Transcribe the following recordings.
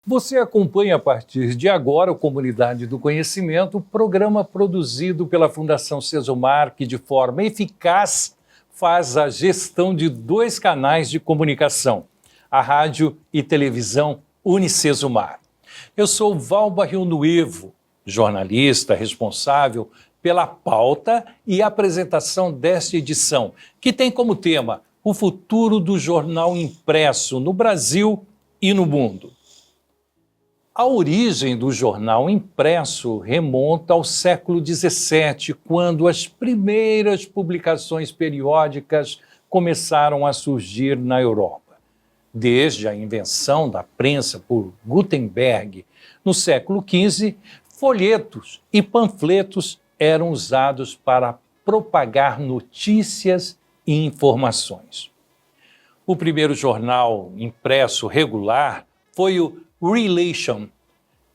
Você acompanha a partir de agora o Comunidade do Conhecimento, programa produzido pela Fundação Sesumar, que de forma eficaz faz a gestão de 2 canais de comunicação, a rádio e televisão Unicesumar. Eu sou Val Barrionuevo, jornalista responsável pela pauta e apresentação desta edição, que tem como tema o futuro do jornal impresso no Brasil e no mundo. A origem do jornal impresso remonta ao século XVII, quando as primeiras publicações periódicas começaram a surgir na Europa. Desde a invenção da prensa por Gutenberg, no século XV, folhetos e panfletos eram usados para propagar notícias e informações. O primeiro jornal impresso regular foi o Relation,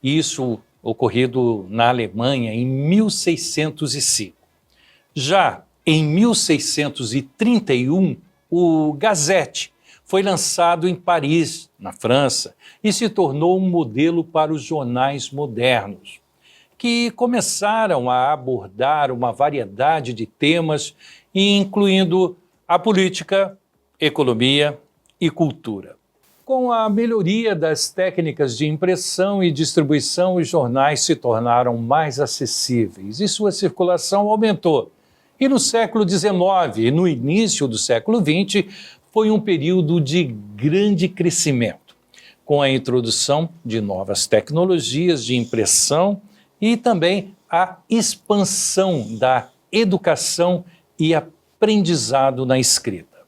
isso ocorrido na Alemanha em 1605. Já em 1631, o Gazette foi lançado em Paris, na França, e se tornou um modelo para os jornais modernos, que começaram a abordar uma variedade de temas, incluindo a política, economia e cultura. Com a melhoria das técnicas de impressão e distribuição, os jornais se tornaram mais acessíveis e sua circulação aumentou. E no século XIX e no início do século XX, foi um período de grande crescimento, com a introdução de novas tecnologias de impressão e também a expansão da educação e aprendizado na escrita.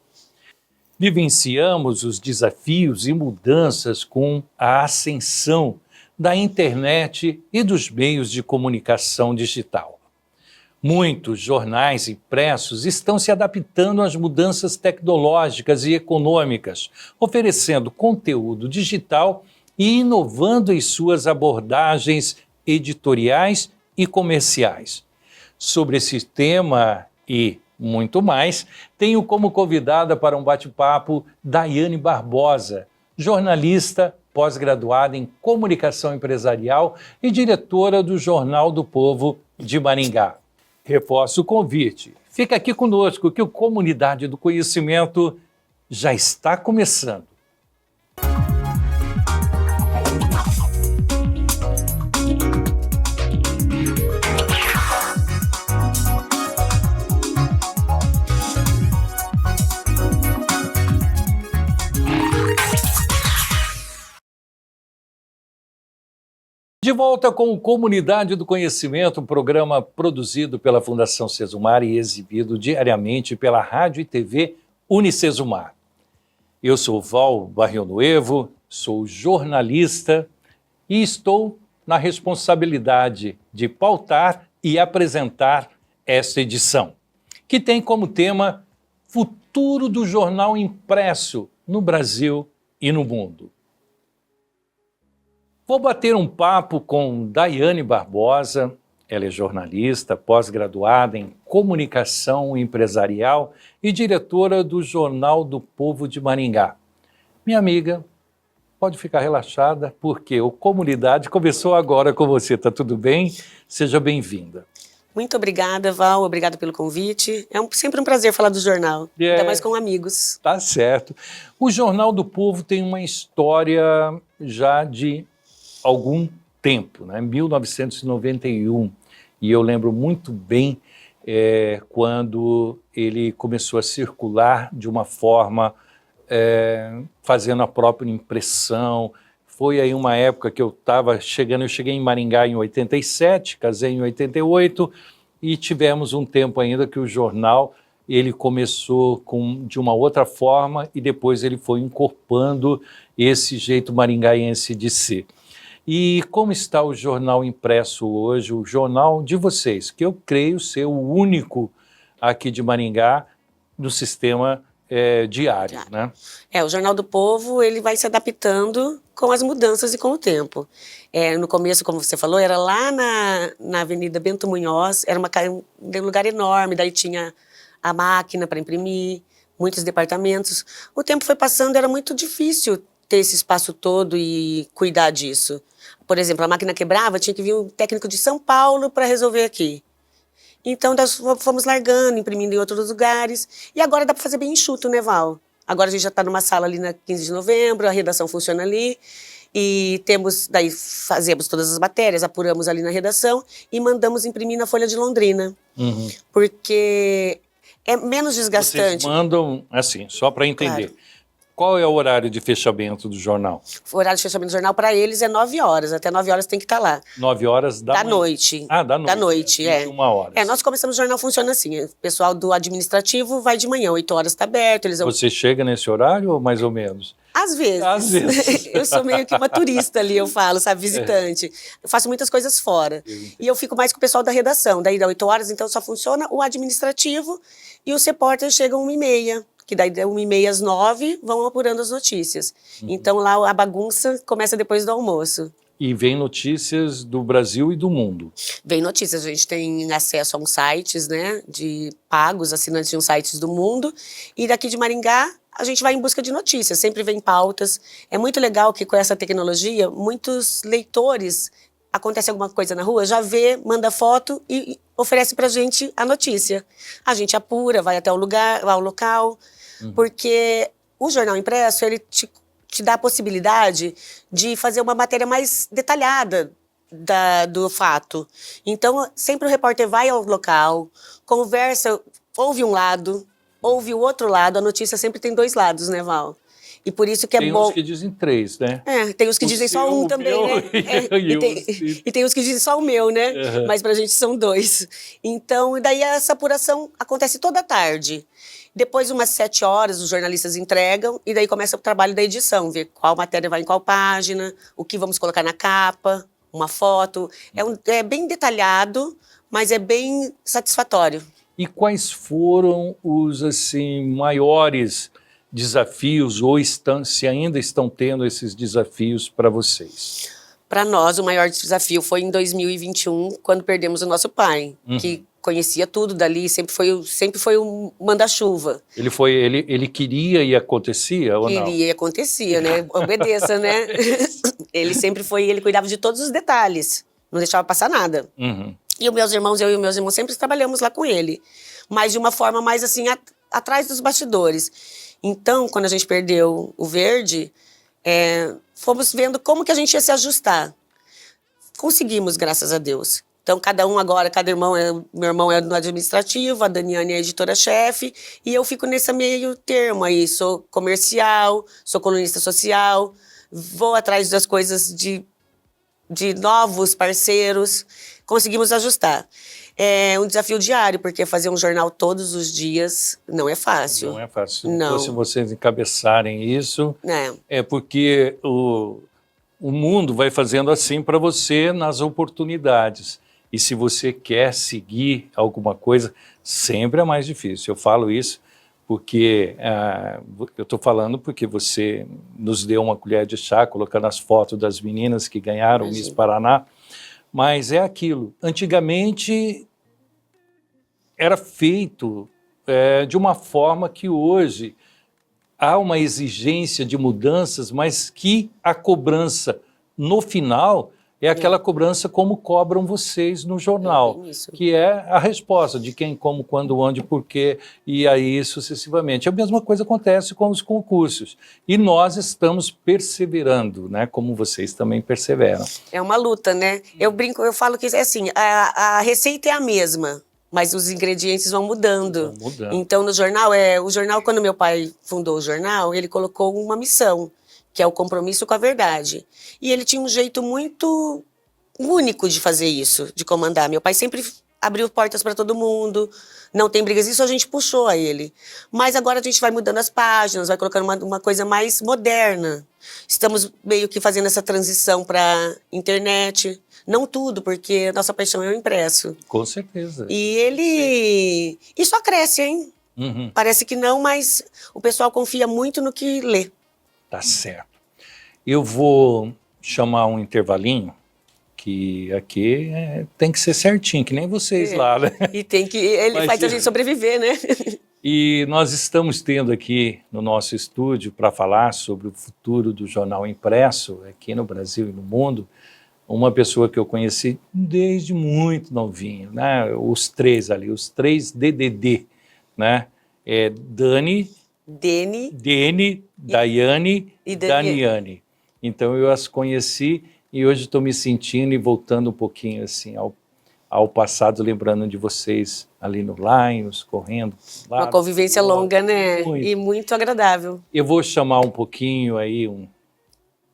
Vivenciamos os desafios e mudanças com a ascensão da internet e dos meios de comunicação digital. Muitos jornais impressos estão se adaptando às mudanças tecnológicas e econômicas, oferecendo conteúdo digital e inovando em suas abordagens editoriais e comerciais. Sobre esse tema e muito mais, tenho como convidada para um bate-papo Daiane Barbosa, jornalista pós-graduada em comunicação empresarial e diretora do Jornal do Povo de Maringá. Reforço o convite. Fica aqui conosco que o Comunidade do Conhecimento já está começando. De volta com o Comunidade do Conhecimento, um programa produzido pela Fundação Sesumar e exibido diariamente pela Rádio e TV Unicesumar. Eu sou Val Barrionuevo, sou jornalista e estou na responsabilidade de pautar e apresentar esta edição, que tem como tema Futuro do Jornal Impresso no Brasil e no Mundo. Vou bater um papo com Daiane Barbosa, ela é jornalista, pós-graduada em comunicação empresarial e diretora do Jornal do Povo de Maringá. Minha amiga, pode ficar relaxada, porque o Comunidade começou agora com você, tá tudo bem? Seja bem-vinda. Muito obrigada, Val, obrigada pelo convite. É sempre um prazer falar do jornal, ainda mais com amigos. Tá certo. O Jornal do Povo tem uma história já de algum tempo, né? 1991, e eu lembro muito bem quando ele começou a circular de uma forma fazendo a própria impressão. Foi aí uma época que eu cheguei em Maringá em 87, casei em 88, e tivemos um tempo ainda que o jornal ele começou de uma outra forma e depois ele foi incorporando esse jeito maringaense de ser. E como está o jornal impresso hoje, o jornal de vocês, que eu creio ser o único aqui de Maringá no sistema diário, né? O Jornal do Povo ele vai se adaptando com as mudanças e com o tempo. No começo, como você falou, era lá na Avenida Bento Munhoz, era um lugar enorme, daí tinha a máquina para imprimir, muitos departamentos. O tempo foi passando, era muito difícil ter esse espaço todo e cuidar disso. Por exemplo, a máquina quebrava, tinha que vir um técnico de São Paulo para resolver aqui. Então, nós fomos largando, imprimindo em outros lugares. E agora dá para fazer bem enxuto, né, Val? Agora a gente já está numa sala ali na 15 de novembro, a redação funciona ali. E daí fazemos todas as matérias, apuramos ali na redação e mandamos imprimir na Folha de Londrina. Porque é menos desgastante. Vocês mandam, assim, só para entender. Claro. Qual é o horário de fechamento do jornal? O horário de fechamento do jornal, para eles, é 9 horas. Até 9 horas tem que estar lá. 9 horas da manhã. Noite. Ah, da noite. Da noite, é. 21 horas. Nós começamos, o jornal funciona assim. O pessoal do administrativo vai de manhã, 8 horas está aberto. Você chega nesse horário ou mais ou menos? Às vezes. Às vezes. Eu sou meio que uma turista ali, eu falo, sabe, visitante. Eu faço muitas coisas fora. E eu fico mais com o pessoal da redação. Daí dá 8 horas, então só funciona o administrativo e os repórteres chegam 1h30. Que daí 1h30 às 9 vão apurando as notícias. Então lá a bagunça começa depois do almoço. E vem notícias do Brasil e do mundo. Vem notícias, a gente tem acesso a uns sites, né, de pagos, assinantes de uns sites do mundo. E daqui de Maringá, a gente vai em busca de notícias, sempre vem pautas. É muito legal que com essa tecnologia, muitos leitores, acontece alguma coisa na rua, já vê, manda foto e oferece pra gente a notícia. A gente apura, vai até o lugar, ao local, porque o jornal impresso, ele te dá a possibilidade de fazer uma matéria mais detalhada do fato. Então, sempre o repórter vai ao local, conversa, ouve um lado, ouve o outro lado, a notícia sempre tem 2 lados, né, Val? E por isso que é bom... Tem uns que dizem 3, né? Tem os que dizem só um também, meu, né? E tem os que dizem só o meu, né? Mas pra gente são 2. Então, e daí essa apuração acontece toda tarde. Depois, umas 7 horas, os jornalistas entregam e daí começa o trabalho da edição, ver qual matéria vai em qual página, o que vamos colocar na capa, uma foto. É bem detalhado, mas é bem satisfatório. E quais foram os, assim, maiores desafios ou se ainda estão tendo esses desafios para vocês? Para nós, o maior desafio foi em 2021, quando perdemos o nosso pai, que conhecia tudo dali, sempre foi um manda-chuva. Ele queria e acontecia ou não? Queria e acontecia, né? Obedeça, né? Ele cuidava de todos os detalhes, não deixava passar nada. E eu e meus irmãos sempre trabalhamos lá com ele, mas de uma forma mais assim, atrás dos bastidores. Então, quando a gente perdeu o Verde, fomos vendo como que a gente ia se ajustar. Conseguimos, graças a Deus. Então, cada irmão, meu irmão é no administrativo, a Daniane é editora-chefe, e eu fico nesse meio termo aí, sou comercial, sou colunista social, vou atrás das coisas de novos parceiros, conseguimos ajustar. É um desafio diário, porque fazer um jornal todos os dias não é fácil. Não é fácil. Não. Se vocês encabeçarem isso, é porque o mundo vai fazendo assim para você nas oportunidades. E se você quer seguir alguma coisa, sempre é mais difícil. Eu falo isso porque eu estou falando porque você nos deu uma colher de chá, colocando as fotos das meninas que ganharam o Miss Paraná. Mas é aquilo. Antigamente era feito de uma forma que hoje há uma exigência de mudanças, mas que a cobrança no final é aquela cobrança como cobram vocês no jornal, que é a resposta de quem, como, quando, onde, porquê, e aí sucessivamente. A mesma coisa acontece com os concursos. E nós estamos perseverando, né, como vocês também perseveram. É uma luta, né? Eu brinco, eu falo que é assim, a receita é a mesma, mas os ingredientes vão mudando. Então, no jornal, o jornal, quando meu pai fundou o jornal, ele colocou uma missão, que é o compromisso com a verdade. E ele tinha um jeito muito único de fazer isso, de comandar. Meu pai sempre abriu portas para todo mundo, não tem brigas, isso a gente puxou a ele. Mas agora a gente vai mudando as páginas, vai colocando uma coisa mais moderna. Estamos meio que fazendo essa transição para internet. Não tudo, porque a nossa paixão é o impresso. Com certeza. E só cresce, hein? Parece que não, mas o pessoal confia muito no que lê. Tá certo. Eu vou chamar um intervalinho, que aqui tem que ser certinho, que nem vocês lá, né? E ele faz a gente sobreviver, né? E nós estamos tendo aqui no nosso estúdio para falar sobre o futuro do jornal impresso aqui no Brasil e no mundo, uma pessoa que eu conheci desde muito novinho, né? Os três ali, os três DDD, né? Dani, Dene, Daiane e Daniane. Então eu as conheci e hoje estou me sentindo e voltando um pouquinho assim ao passado, lembrando de vocês ali no Lions, correndo. Uma convivência longa, né? Muito. E muito agradável. Eu vou chamar um pouquinho aí,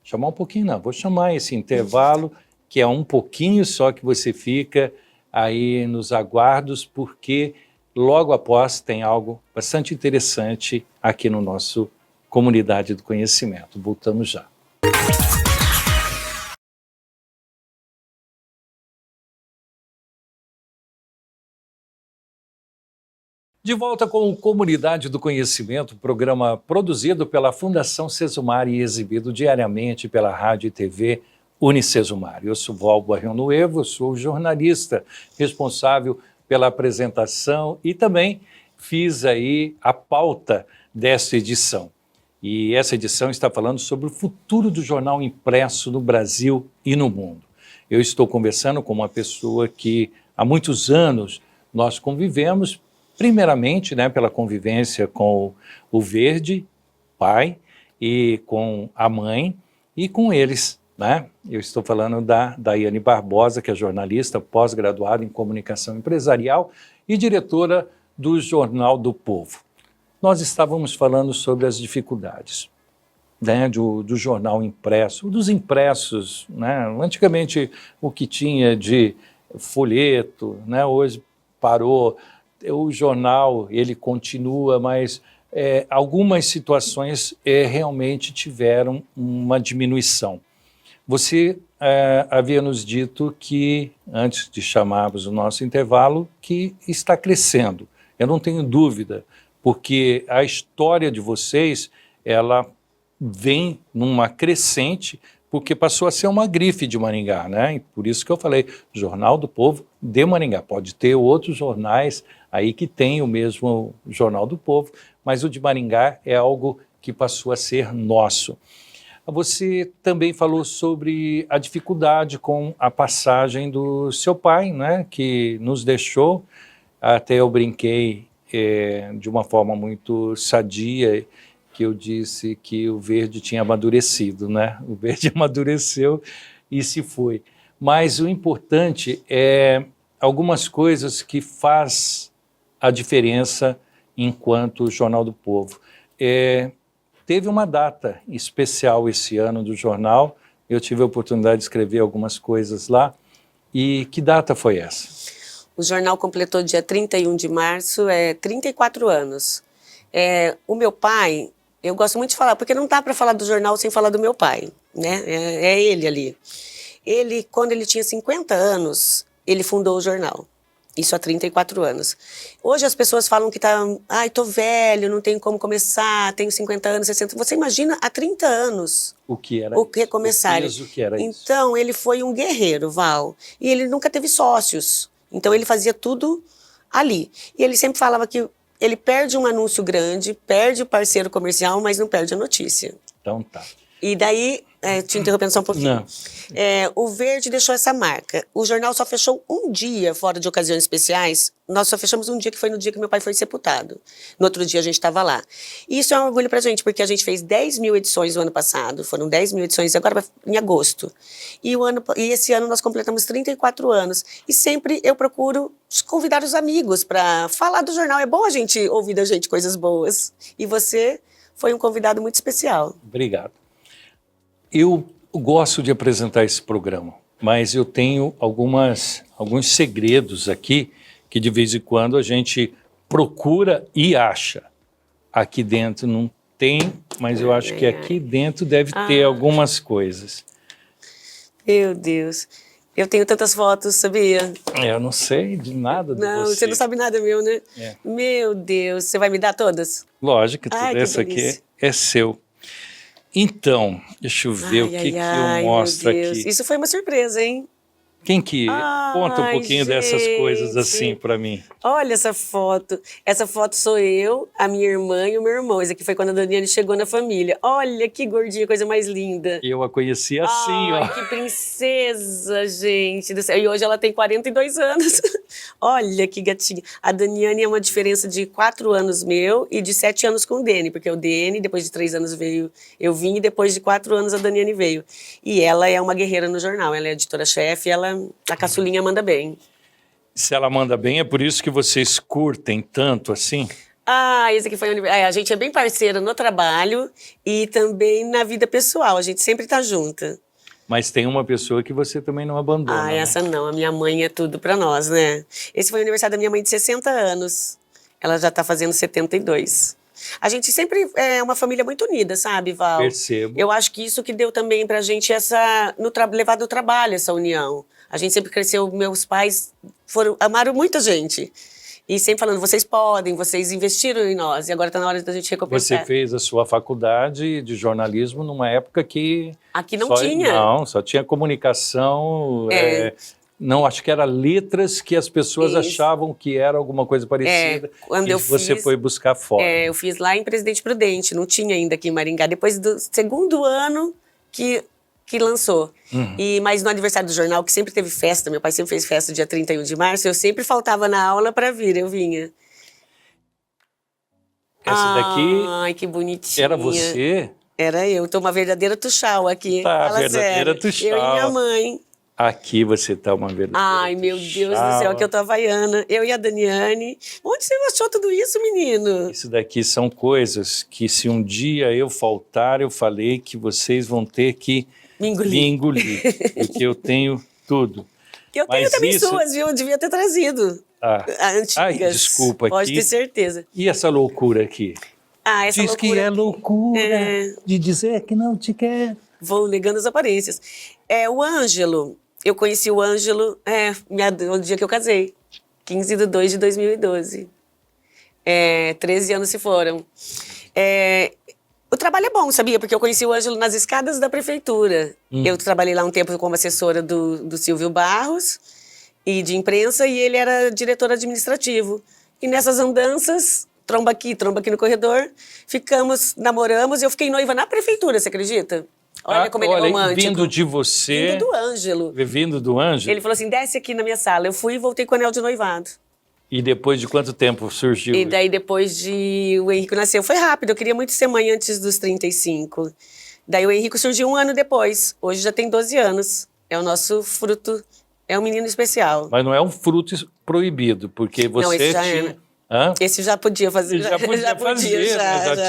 chamar um pouquinho não, vou chamar esse intervalo, que é um pouquinho só que você fica aí nos aguardos, porque logo após tem algo bastante interessante aqui no nosso Comunidade do Conhecimento. Voltamos já. De volta com o Comunidade do Conhecimento, programa produzido pela Fundação Sesumar e exibido diariamente pela Rádio e TV Unicesumar. Eu sou Val Barrionuevo, sou jornalista responsável pela apresentação e também fiz aí a pauta desta edição. E essa edição está falando sobre o futuro do jornal impresso no Brasil e no mundo. Eu estou conversando com uma pessoa que há muitos anos nós convivemos, primeiramente, né, pela convivência com o Verde, pai, e com a mãe, e com eles, né? Eu estou falando da Daiane Barbosa, que é jornalista, pós-graduada em comunicação empresarial e diretora do Jornal do Povo. Nós estávamos falando sobre as dificuldades, né, do jornal impresso, dos impressos, né? Antigamente o que tinha de folheto, né, hoje parou. O jornal, ele continua, mas algumas situações realmente tiveram uma diminuição. Você havia nos dito que, antes de chamarmos o nosso intervalo, que está crescendo. Eu não tenho dúvida, porque a história de vocês, ela vem numa crescente, porque passou a ser uma grife de Maringá, né? E por isso que eu falei, Jornal do Povo de Maringá. Pode ter outros jornais aí que tem o mesmo Jornal do Povo, mas o de Maringá é algo que passou a ser nosso. Você também falou sobre a dificuldade com a passagem do seu pai, né? Que nos deixou. Até eu brinquei de uma forma muito sadia, que eu disse que o Verde tinha amadurecido, né? O Verde amadureceu e se foi. Mas o importante é algumas coisas que faz a diferença enquanto Jornal do Povo. Teve uma data especial esse ano do jornal, eu tive a oportunidade de escrever algumas coisas lá. E que data foi essa? O jornal completou dia 31 de março, 34 anos. O meu pai... Eu gosto muito de falar, porque não dá para falar do jornal sem falar do meu pai, né? É ele ali. Ele, quando ele tinha 50 anos, ele fundou o jornal. Isso há 34 anos. Hoje as pessoas falam que tô velho, não tenho como começar, tenho 50 anos, 60. Você imagina há 30 anos o que era começar. O que era isso? Então, ele foi um guerreiro, Val. E ele nunca teve sócios. Então, ele fazia tudo ali. E ele sempre falava que ele perde um anúncio grande, perde o parceiro comercial, mas não perde a notícia. Então tá. E daí, te interrompendo só um pouquinho. Não. O Verde deixou essa marca. O jornal só fechou um dia, fora de ocasiões especiais. Nós só fechamos um dia, que foi no dia que meu pai foi sepultado. No outro dia a gente estava lá. E isso é um orgulho pra gente, porque a gente fez 10 mil edições no ano passado. Foram 10 mil edições agora em agosto. E esse ano nós completamos 34 anos. E sempre eu procuro convidar os amigos para falar do jornal. É bom a gente ouvir da gente coisas boas. E você foi um convidado muito especial. Obrigado. Eu gosto de apresentar esse programa, mas eu tenho alguns segredos aqui que de vez em quando a gente procura e acha. Aqui dentro não tem, mas eu acho que aqui dentro deve ter algumas coisas. Meu Deus, eu tenho tantas fotos, sabia? Eu não sei de nada de Não, você não sabe nada meu, né? Meu Deus, você vai me dar todas? Lógico que tudo isso aqui é seu. Então, deixa eu ver o que eu mostro aqui. Isso foi uma surpresa, hein? Quem que... Conta um pouquinho dessas coisas gente. assim para mim. Olha essa foto. Essa foto sou eu, a minha irmã e o meu irmão. Esse aqui foi quando a Daniane chegou na família. Olha que gordinha, coisa mais linda. Eu a conheci assim, Ai, ó. que princesa, gente do céu. E hoje ela tem 42 anos. Olha que gatinha. A Daniane é uma diferença de 4 anos meu e de 7 anos com o Dene, porque o Dene, depois de 3 anos veio, eu vim, e depois de 4 anos a Daniane veio. E ela é uma guerreira no jornal, ela é editora-chefe, a caçulinha manda bem. Se ela manda bem, é por isso que vocês curtem tanto assim? Ah, esse aqui foi o aniversário. A gente é bem parceira no trabalho e também na vida pessoal, a gente sempre tá junta. Mas tem uma pessoa que você também não abandona, Ah, né? essa não, a minha mãe é tudo pra nós, né? Esse foi o aniversário da minha mãe de 60 anos. Ela já tá fazendo 72. A gente sempre é uma família muito unida, sabe, Val? Percebo. Eu acho que isso que deu também pra gente levar do trabalho essa união. A gente sempre cresceu, meus pais amaram muita gente. E sempre falando, vocês podem, vocês investiram em nós. E agora tá na hora da gente recompensar. Você fez a sua faculdade de jornalismo numa época que... Aqui não tinha. Não, só tinha comunicação... Não, acho que era letras que as pessoas achavam que era alguma coisa parecida. Quando eu você foi buscar fora. Eu fiz lá em Presidente Prudente, não tinha ainda aqui em Maringá. Depois do segundo ano que lançou. Mas no aniversário do jornal, que sempre teve festa, meu pai sempre fez festa dia 31 de março, eu sempre faltava na aula para vir, eu vinha. Essa daqui... Ai, que bonitinha. Era você? Era eu, tô uma verdadeira tuxau aqui. Tá, Fala verdadeira sério. tuxau. Eu e minha mãe. Aqui você tá uma verdadeira Ai, meu Deus do céu, aqui eu tô havaiana. Eu e a Daniane. Onde você achou tudo isso, menino? Isso daqui são coisas que se um dia eu faltar, eu falei que vocês vão ter que me engolir. Porque eu tenho tudo. Eu tenho também suas, viu? Eu devia ter trazido. Antigas. Ai, desculpa. Pode aqui. ter certeza. E essa loucura aqui? Essa Diz loucura que é loucura de dizer que não te quer. Vou negando as aparências. O Ângelo, eu conheci o Ângelo no dia que eu casei. 15/2/2012. 13 anos se foram. O trabalho é bom, sabia? Porque eu conheci o Ângelo nas escadas da prefeitura. Eu trabalhei lá um tempo como assessora do Silvio Barros e de imprensa, e ele era diretor administrativo. E nessas andanças, tromba aqui no corredor, namoramos, e eu fiquei noiva na prefeitura, você acredita? Olha como ele é romântico. Vindo de você... Vindo do Ângelo. Vindo do Ângelo? Ele falou assim, desce aqui na minha sala. Eu fui e voltei com o anel de noivado. E depois de quanto tempo surgiu? E daí depois de o Henrico nasceu, foi rápido. Eu queria muito ser mãe antes dos 35. Daí o Henrico surgiu 1 ano depois. Hoje já tem 12 anos. É o nosso fruto, é um menino especial. Mas não é um fruto proibido, porque você não, esse já tinha... Esse já podia fazer. Já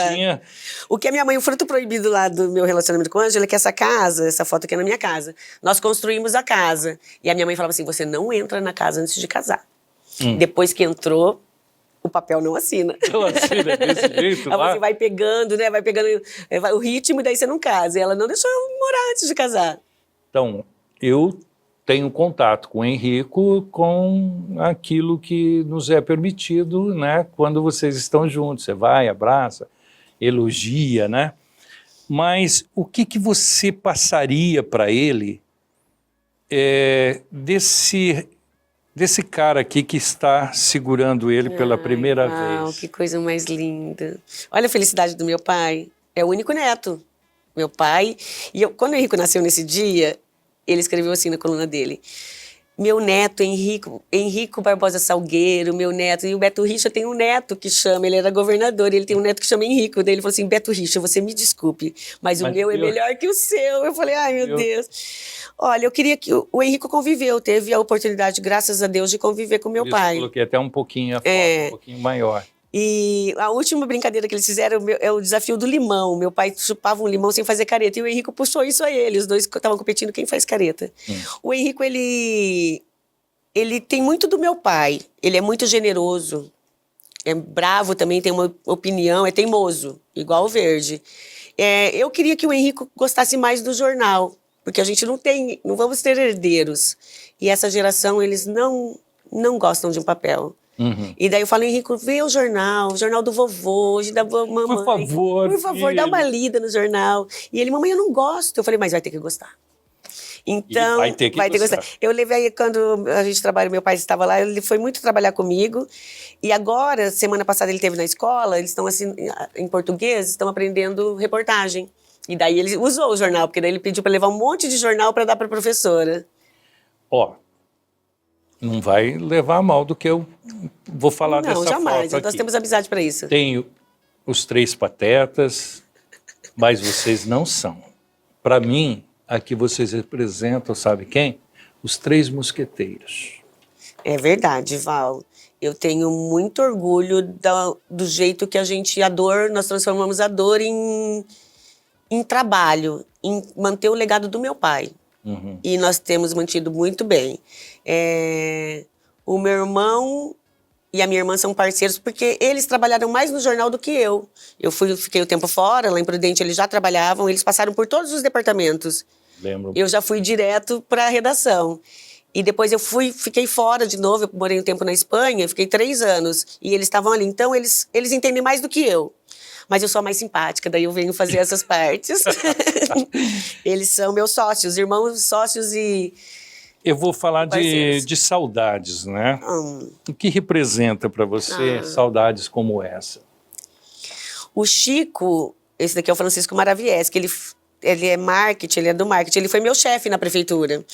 tinha. O que é minha mãe, o fruto proibido lá do meu relacionamento com o Ângelo é que essa foto aqui é na minha casa. Nós construímos a casa. E a minha mãe falava assim, você não entra na casa antes de casar. Depois que entrou, o papel não assina. Não assina desse jeito lá? Você vai pegando, né? Vai pegando o ritmo e daí você não casa. E ela não deixou eu morar antes de casar. Então, eu tenho contato com o Henrico com aquilo que nos é permitido, né? Quando vocês estão juntos, você vai, abraça, elogia, né? Mas o que você passaria para ele desse cara aqui que está segurando ele pela primeira vez? Que coisa mais linda. Olha a felicidade do meu pai. É o único neto. Meu pai. E quando o Henrico nasceu nesse dia, ele escreveu assim na coluna dele. Meu neto, Henrico Barbosa Salgueiro, meu neto. E o Beto Richa tem um neto que chama, ele era governador, ele tem um neto que chama Henrico. Daí ele falou assim, Beto Richa, você me desculpe, mas o meu é melhor que o seu. Eu falei, ai, meu Deus. Olha, eu queria que o Henrico teve a oportunidade, graças a Deus, de conviver com meu pai. Eu coloquei até um pouquinho a foto, um pouquinho maior. E a última brincadeira que eles fizeram é o desafio do limão. Meu pai chupava um limão sem fazer careta. E o Henrico puxou isso a ele. Os dois estavam competindo quem faz careta. O Henrico, ele tem muito do meu pai. Ele é muito generoso. É bravo também, tem uma opinião. É teimoso, igual o Verde. Eu queria que o Henrico gostasse mais do jornal. Porque a gente não vamos ter herdeiros. E essa geração, eles não gostam de um papel. E daí eu falo, Henrico, vê o jornal do vovô, hoje da mamãe. Por favor, dá uma lida no jornal. E ele, mamãe, eu não gosto. Eu falei, mas vai ter que gostar. Então, E vai ter que gostar. Eu levei, quando a gente trabalha, meu pai estava lá, ele foi muito trabalhar comigo. E agora, semana passada ele esteve na escola, eles estão assim, em português, estão aprendendo reportagem. E daí ele usou o jornal, porque daí ele pediu para levar um monte de jornal para dar para a professora. Ó, não vai levar a mal do que eu vou falar dessa foto. Não, jamais. Nós temos amizade para isso. Tenho os Três Patetas, mas vocês não são. Para mim, aqui vocês representam, sabe quem? Os Três Mosqueteiros. É verdade, Val. Eu tenho muito orgulho do jeito que nós transformamos a dor em trabalho, em manter o legado do meu pai. Uhum. E nós temos mantido muito bem. O meu irmão e a minha irmã são parceiros porque eles trabalharam mais no jornal do que eu. Fiquei o tempo fora, lá em Prudente eles já trabalhavam, eles passaram por todos os departamentos. Lembro. Eu já fui direto para a redação. E depois fiquei fora de novo, eu morei um tempo na Espanha, fiquei 3 anos. E eles estavam ali, então eles entendem mais do que eu. Mas eu sou a mais simpática, daí eu venho fazer essas partes. Eles são meus sócios, irmãos sócios e... Eu vou falar de saudades, né? O que representa para você saudades como essa? O Chico, esse daqui é o Francisco Maravies, que ele é marketing, ele é do marketing, ele foi meu chefe na prefeitura.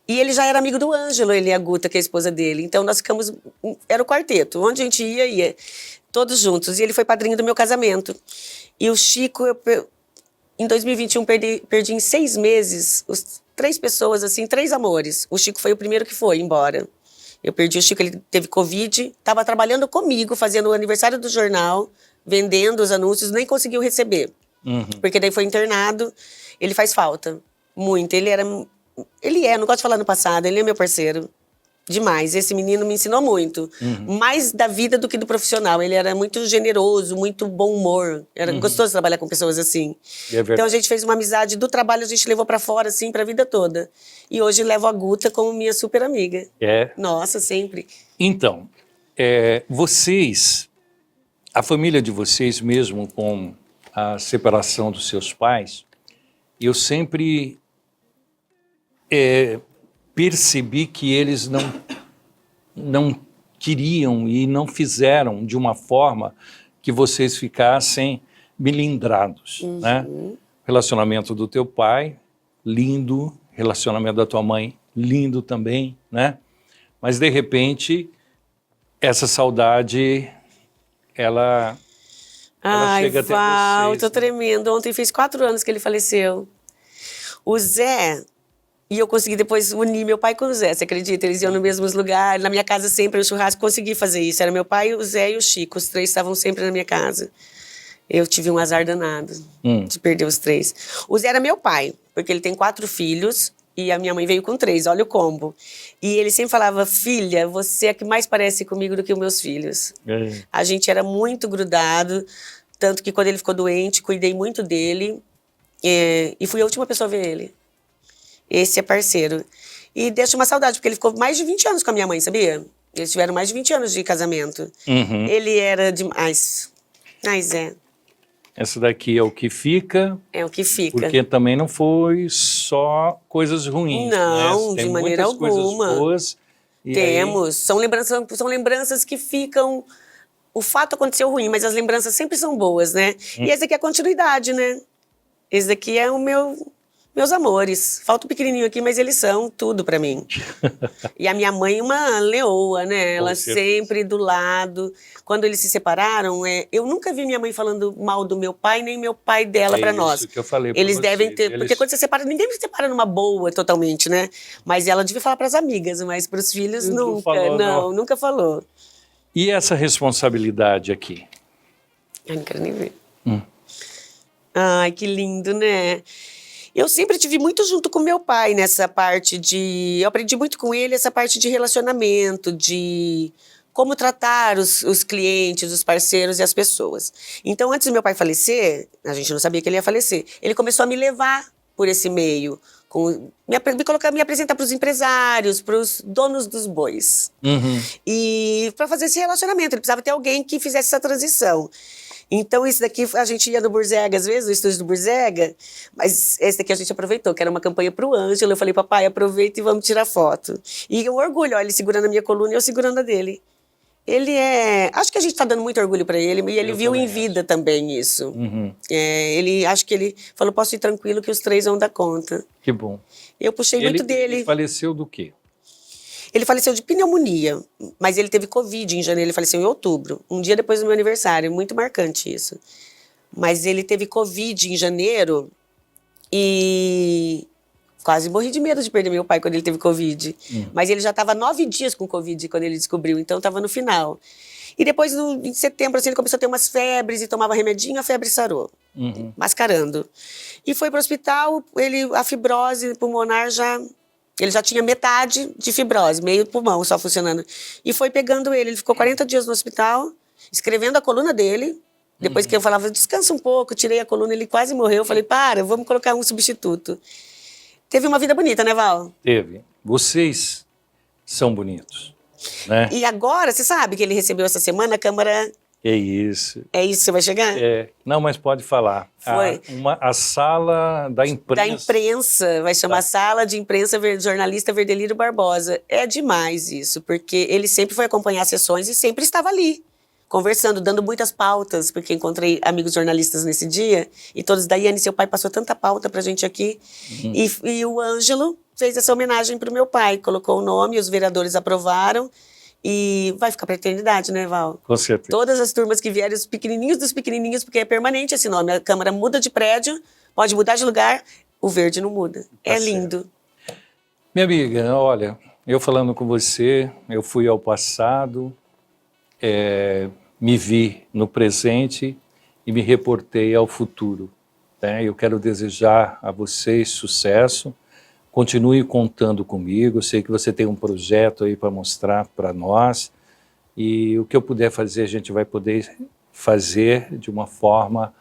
E ele já era amigo do Ângelo, ele e a Guta, que é a esposa dele. Então nós ficamos, era o quarteto, onde a gente ia, todos juntos. E ele foi padrinho do meu casamento. E o Chico, em 2021, perdi em 6 meses 3 pessoas, assim, 3 amores. O Chico foi o primeiro que foi embora. Eu perdi o Chico, ele teve Covid, estava trabalhando comigo, fazendo o aniversário do jornal, vendendo os anúncios, nem conseguiu receber. Uhum. Porque daí foi internado, ele faz falta, muito. Não gosto de falar no passado, ele é meu parceiro. Demais, esse menino me ensinou muito. Uhum. Mais da vida do que do profissional. Ele era muito generoso, muito bom humor. Era gostoso trabalhar com pessoas assim. Então a gente fez uma amizade do trabalho, a gente levou pra fora, assim, pra vida toda. E hoje levo a Guta como minha super amiga. Nossa, sempre. Então, a família de vocês, mesmo com a separação dos seus pais, eu sempre percebi que eles não queriam e não fizeram de uma forma que vocês ficassem melindrados, né? Relacionamento do teu pai, lindo. Relacionamento da tua mãe, lindo também, né? Mas, de repente, essa saudade, ela chega até vocês. Eu tô tremendo. Ontem fez 4 anos que ele faleceu. O Zé... E eu consegui depois unir meu pai com o Zé, você acredita? Eles iam nos mesmos lugares, na minha casa sempre, no churrasco, consegui fazer isso. Era meu pai, o Zé e o Chico, os 3 estavam sempre na minha casa. Eu tive um azar danado de perder os 3. O Zé era meu pai, porque ele tem 4 filhos e a minha mãe veio com 3, olha o combo. E ele sempre falava, filha, você é a que mais parece comigo do que os meus filhos. A gente era muito grudado, tanto que quando ele ficou doente, cuidei muito dele e fui a última pessoa a ver ele. Esse é parceiro. E deixa uma saudade, porque ele ficou mais de 20 anos com a minha mãe, sabia? Eles tiveram mais de 20 anos de casamento. Ele era demais. Mas Essa daqui é o que fica. É o que fica. Porque também não foi só coisas ruins. Não, né? de maneira alguma. Coisas boas. Temos. São lembranças que ficam... O fato aconteceu ruim, mas as lembranças sempre são boas, né? E esse aqui é a continuidade, né? Esse daqui é meus amores. Falta um pequenininho aqui, mas eles são tudo pra mim. E a minha mãe, uma leoa, né? Ela sempre do lado. Quando eles se separaram, eu nunca vi minha mãe falando mal do meu pai, nem meu pai dela pra nós. Isso que eu falei pra eles vocês. Devem ter... Porque quando você separa, ninguém se separa numa boa totalmente, né? Mas ela devia falar pras amigas, mas pros filhos nunca. Falou, nunca falou. E essa responsabilidade aqui? Ai, não quero nem ver. Ai, que lindo, né? Eu sempre tive muito junto com meu pai nessa parte de... Eu aprendi muito com ele essa parte de relacionamento, de como tratar os clientes, os parceiros e as pessoas. Então, antes do meu pai falecer, a gente não sabia que ele ia falecer, ele começou a me levar por esse meio, me apresentar para os empresários, para os donos dos bois. E para fazer esse relacionamento, ele precisava ter alguém que fizesse essa transição. Então, isso daqui, a gente ia no Burzega, às vezes, no estúdio do Burzega, mas esse daqui a gente aproveitou, que era uma campanha pro Ângelo. Eu falei, papai, aproveita e vamos tirar foto. E o orgulho, ó, ele segurando a minha coluna e eu segurando a dele. Ele é... Acho que a gente tá dando muito orgulho para ele, e ele viu em vida também isso. Acho que ele falou, posso ir tranquilo que os 3 vão dar conta. Que bom. Eu puxei muito dele. Ele faleceu do quê? Ele faleceu de pneumonia, mas ele teve Covid em janeiro, ele faleceu em outubro, um dia depois do meu aniversário, muito marcante isso. Mas ele teve Covid em janeiro e quase morri de medo de perder meu pai quando ele teve Covid. Mas ele já estava 9 dias com Covid quando ele descobriu, então estava no final. E depois, em setembro, assim, ele começou a ter umas febres e tomava remedinho, a febre sarou, mascarando. E foi para o hospital, a fibrose pulmonar ele já tinha metade de fibrose, meio pulmão só funcionando. E foi pegando ele ficou 40 dias no hospital, escrevendo a coluna dele. Depois que eu falava, descansa um pouco, tirei a coluna, ele quase morreu. Eu falei, vamos colocar um substituto. Teve uma vida bonita, né, Val? Teve. Vocês são bonitos, né? E agora, você sabe que ele recebeu essa semana a Câmara... É isso. É isso que você vai chegar? Não, mas pode falar. Foi. A sala da imprensa. Da imprensa, vai chamar Sala de Imprensa Jornalista Verdeliro Barbosa. É demais isso, porque ele sempre foi acompanhar as sessões e sempre estava ali, conversando, dando muitas pautas, porque encontrei amigos jornalistas nesse dia, e todos, Daiane, seu pai passou tanta pauta pra gente aqui, e o Ângelo fez essa homenagem pro meu pai, colocou o nome, os vereadores aprovaram, e vai ficar pra eternidade, né, Val? Com certeza. Todas as turmas que vierem, os pequenininhos dos pequenininhos, porque é permanente esse nome, a Câmara muda de prédio, pode mudar de lugar, o verde não muda. É lindo. Minha amiga, olha, eu falando com você, eu fui ao passado, me vi no presente e me reportei ao futuro. Né? Eu quero desejar a vocês sucesso, continue contando comigo, eu sei que você tem um projeto aí para mostrar para nós e o que eu puder fazer a gente vai poder fazer de uma forma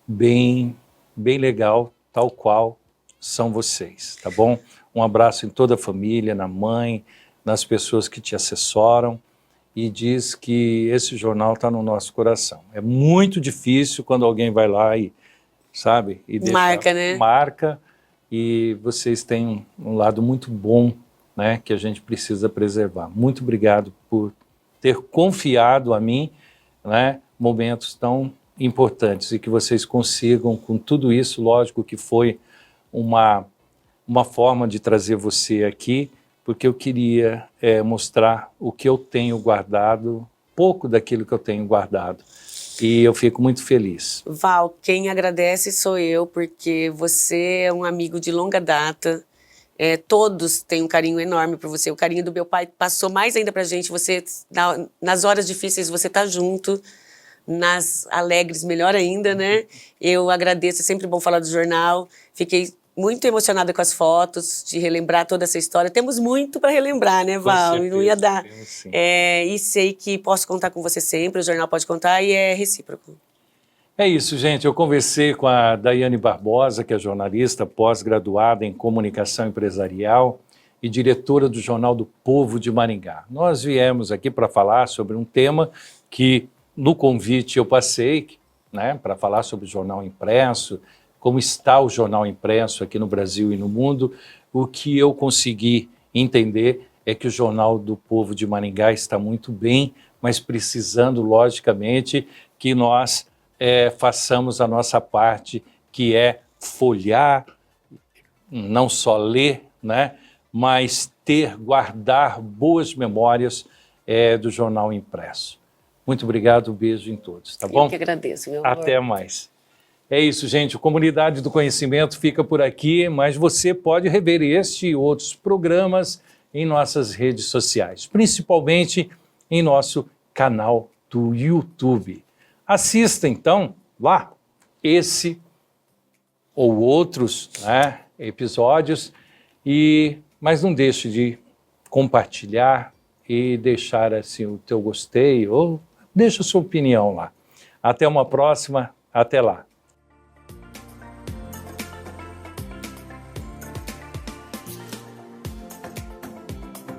bem legal, tal qual são vocês, tá bom? Um abraço em toda a família, na mãe, nas pessoas que te assessoram, e diz que esse jornal está no nosso coração. É muito difícil quando alguém vai lá e, sabe? E marca, né? Marca, e vocês têm um lado muito bom, né, que a gente precisa preservar. Muito obrigado por ter confiado a mim, né, momentos tão importantes e que vocês consigam, com tudo isso, lógico que foi uma forma de trazer você aqui, porque eu queria mostrar o que eu tenho guardado, pouco daquilo que eu tenho guardado. E eu fico muito feliz. Val, quem agradece sou eu, porque você é um amigo de longa data. Todos têm um carinho enorme por você. O carinho do meu pai passou mais ainda pra gente. Você, nas horas difíceis, você tá junto. Nas alegres, melhor ainda, né? Eu agradeço, é sempre bom falar do jornal. Fiquei muito emocionada com as fotos, de relembrar toda essa história. Temos muito para relembrar, né, Val? Certeza, não ia dar. sim. E sei que posso contar com você sempre, o jornal pode contar e é recíproco. É isso, gente. Eu conversei com a Daiane Barbosa, que é jornalista pós-graduada em comunicação empresarial e diretora do Jornal do Povo de Maringá. Nós viemos aqui para falar sobre um tema que no convite eu passei, né, para falar sobre o jornal impresso, como está o jornal impresso aqui no Brasil e no mundo. O que eu consegui entender é que o Jornal do Povo de Maringá está muito bem, mas precisando, logicamente, que nós façamos a nossa parte, que é folhear, não só ler, né, mas guardar boas memórias do jornal impresso. Muito obrigado, um beijo em todos, tá bom? Eu que agradeço, meu amor. Até mais. É isso, gente. O Comunidade do Conhecimento fica por aqui, mas você pode rever este e outros programas em nossas redes sociais, principalmente em nosso canal do YouTube. Assista, então, lá, esse ou outros, né, episódios, mas não deixe de compartilhar e deixar assim, o teu gostei ou deixa a sua opinião lá. Até uma próxima, até lá.